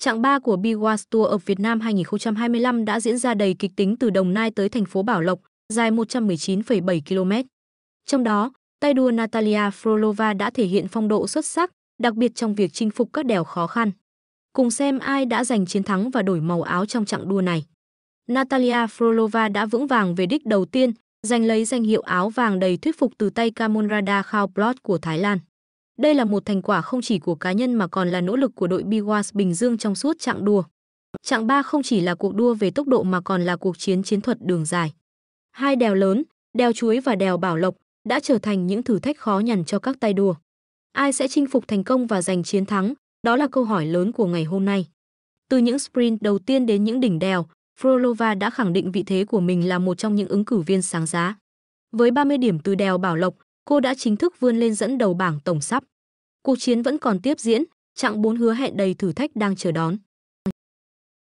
Chặng 3 của Bwaz Tour of Việt Nam 2025 đã diễn ra đầy kịch tính từ Đồng Nai tới thành phố Bảo Lộc, dài 119,7 km. Trong đó, tay đua Natalia Frolova đã thể hiện phong độ xuất sắc, đặc biệt trong việc chinh phục các đèo khó khăn. Cùng xem ai đã giành chiến thắng và đổi màu áo trong chặng đua này. Natalia Frolova đã vững vàng về đích đầu tiên, giành lấy danh hiệu áo vàng đầy thuyết phục từ tay Camonrada Khao-Plot của Thái Lan. Đây là một thành quả không chỉ của cá nhân mà còn là nỗ lực của đội Bwaz Bình Dương trong suốt chặng đua. Chặng 3 không chỉ là cuộc đua về tốc độ mà còn là cuộc chiến chiến thuật đường dài. Hai đèo lớn, đèo Chuối và đèo Bảo Lộc, đã trở thành những thử thách khó nhằn cho các tay đua. Ai sẽ chinh phục thành công và giành chiến thắng? Đó là câu hỏi lớn của ngày hôm nay. Từ những sprint đầu tiên đến những đỉnh đèo, Frolova đã khẳng định vị thế của mình là một trong những ứng cử viên sáng giá. Với 30 điểm từ đèo Bảo Lộc, cô đã chính thức vươn lên dẫn đầu bảng tổng sắp. Cuộc chiến vẫn còn tiếp diễn, chặng 4 hứa hẹn đầy thử thách đang chờ đón.